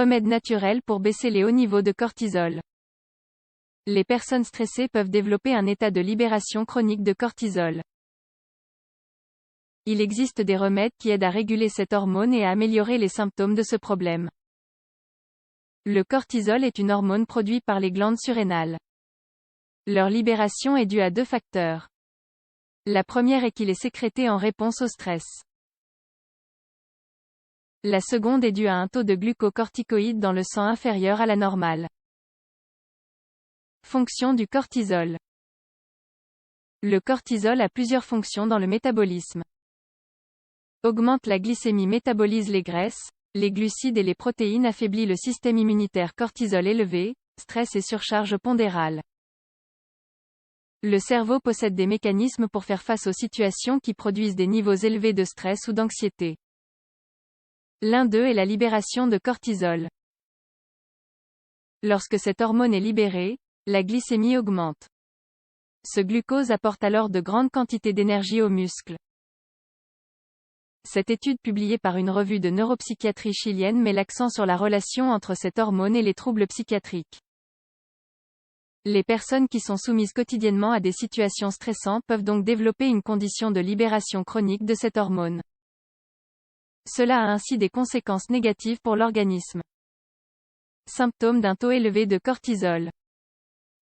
Remède naturel pour baisser les hauts niveaux de cortisol. Les personnes stressées peuvent développer un état de libération chronique de cortisol. Il existe des remèdes qui aident à réguler cette hormone et à améliorer les symptômes de ce problème. Le cortisol est une hormone produite par les glandes surrénales. Leur libération est due à deux facteurs. La première est qu'il est sécrété en réponse au stress. La seconde est due à un taux de glucocorticoïdes dans le sang inférieur à la normale. Fonction du cortisol. Le cortisol a plusieurs fonctions dans le métabolisme. Augmente la glycémie, métabolise les graisses, les glucides et les protéines, affaiblit le système immunitaire. Cortisol élevé, stress et surcharge pondérale. Le cerveau possède des mécanismes pour faire face aux situations qui produisent des niveaux élevés de stress ou d'anxiété. L'un d'eux est la libération de cortisol. Lorsque cette hormone est libérée, la glycémie augmente. Ce glucose apporte alors de grandes quantités d'énergie aux muscles. Cette étude publiée par une revue de neuropsychiatrie chilienne met l'accent sur la relation entre cette hormone et les troubles psychiatriques. Les personnes qui sont soumises quotidiennement à des situations stressantes peuvent donc développer une condition de libération chronique de cette hormone. Cela a ainsi des conséquences négatives pour l'organisme. Symptômes d'un taux élevé de cortisol.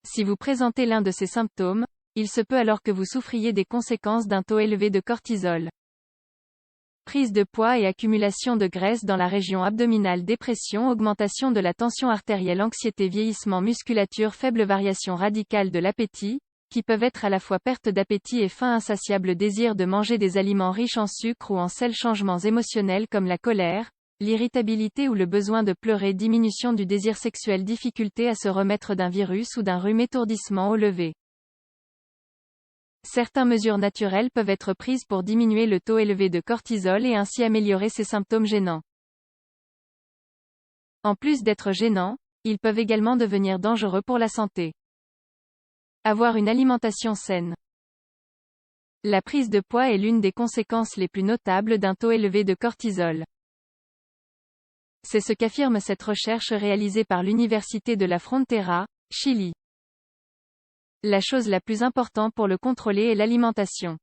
Si vous présentez l'un de ces symptômes, il se peut alors que vous souffriez des conséquences d'un taux élevé de cortisol. Prise de poids et accumulation de graisse dans la région abdominale, dépression, augmentation de la tension artérielle, anxiété, vieillissement, musculature, faible variation radicale de l'appétit, qui peuvent être à la fois perte d'appétit et faim insatiable, désir de manger des aliments riches en sucre ou en sel, changements émotionnels comme la colère, l'irritabilité ou le besoin de pleurer, diminution du désir sexuel, difficulté à se remettre d'un virus ou d'un rhume, étourdissement au lever. Certaines mesures naturelles peuvent être prises pour diminuer le taux élevé de cortisol et ainsi améliorer ces symptômes gênants. En plus d'être gênants, ils peuvent également devenir dangereux pour la santé. Avoir une alimentation saine. La prise de poids est l'une des conséquences les plus notables d'un taux élevé de cortisol. C'est ce qu'affirme cette recherche réalisée par l'Université de la Frontera, Chili. La chose la plus importante pour le contrôler est l'alimentation.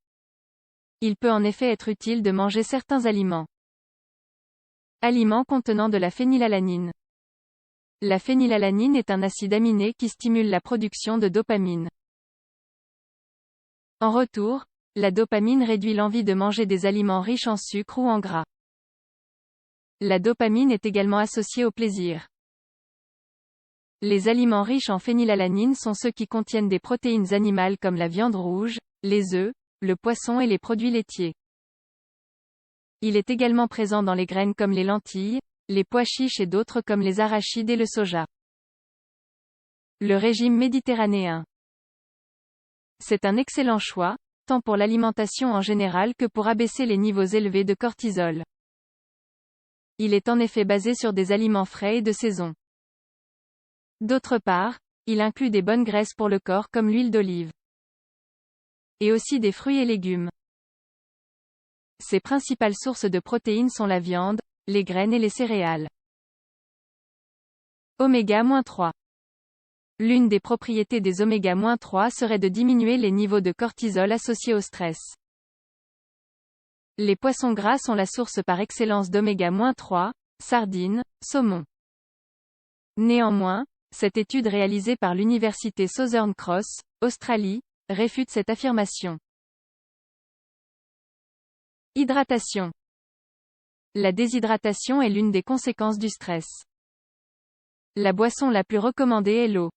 Il peut en effet être utile de manger certains aliments. Aliments contenant de la phénylalanine. La phénylalanine est un acide aminé qui stimule la production de dopamine. En retour, la dopamine réduit l'envie de manger des aliments riches en sucre ou en gras. La dopamine est également associée au plaisir. Les aliments riches en phénylalanine sont ceux qui contiennent des protéines animales comme la viande rouge, les œufs, le poisson et les produits laitiers. Il est également présent dans les graines comme les lentilles, les pois chiches et d'autres comme les arachides et le soja. Le régime méditerranéen. C'est un excellent choix, tant pour l'alimentation en général que pour abaisser les niveaux élevés de cortisol. Il est en effet basé sur des aliments frais et de saison. D'autre part, il inclut des bonnes graisses pour le corps comme l'huile d'olive. Et aussi des fruits et légumes. Ses principales sources de protéines sont la viande, les graines et les céréales. Oméga-3. L'une des propriétés des oméga-3 serait de diminuer les niveaux de cortisol associés au stress. Les poissons gras sont la source par excellence d'oméga-3, sardines, saumon. Néanmoins, cette étude réalisée par l'université Southern Cross, Australie, réfute cette affirmation. Hydratation. La déshydratation est l'une des conséquences du stress. La boisson la plus recommandée est l'eau.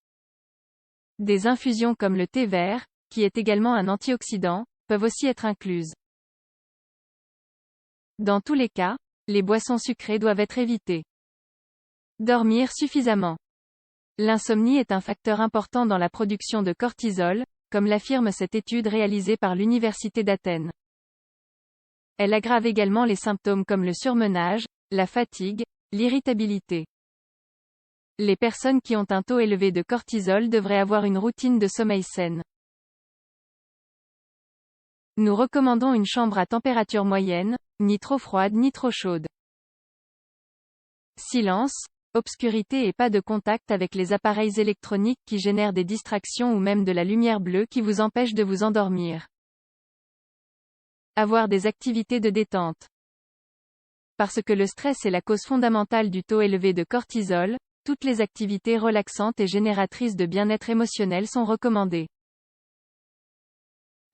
Des infusions comme le thé vert, qui est également un antioxydant, peuvent aussi être incluses. Dans tous les cas, les boissons sucrées doivent être évitées. Dormir suffisamment. L'insomnie est un facteur important dans la production de cortisol, comme l'affirme cette étude réalisée par l'Université d'Athènes. Elle aggrave également les symptômes comme le surmenage, la fatigue, l'irritabilité. Les personnes qui ont un taux élevé de cortisol devraient avoir une routine de sommeil saine. Nous recommandons une chambre à température moyenne, ni trop froide ni trop chaude. Silence, obscurité et pas de contact avec les appareils électroniques qui génèrent des distractions ou même de la lumière bleue qui vous empêche de vous endormir. Avoir des activités de détente. Parce que le stress est la cause fondamentale du taux élevé de cortisol, toutes les activités relaxantes et génératrices de bien-être émotionnel sont recommandées.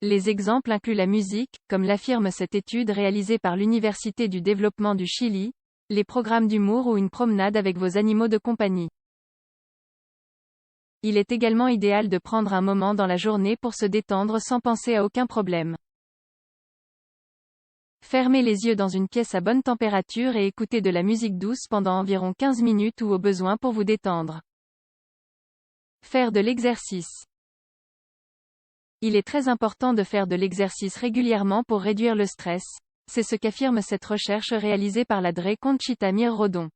Les exemples incluent la musique, comme l'affirme cette étude réalisée par l'Université du développement du Chili, les programmes d'humour ou une promenade avec vos animaux de compagnie. Il est également idéal de prendre un moment dans la journée pour se détendre sans penser à aucun problème. Fermez les yeux dans une pièce à bonne température et écoutez de la musique douce pendant environ 15 minutes ou au besoin pour vous détendre. Faire de l'exercice. Il est très important de faire de l'exercice régulièrement pour réduire le stress. C'est ce qu'affirme cette recherche réalisée par la Dre Conchita Mir-Rodon.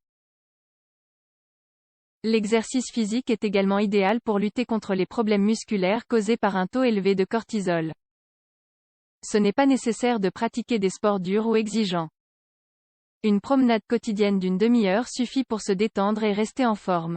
L'exercice physique est également idéal pour lutter contre les problèmes musculaires causés par un taux élevé de cortisol. Ce n'est pas nécessaire de pratiquer des sports durs ou exigeants. Une promenade quotidienne d'une demi-heure suffit pour se détendre et rester en forme.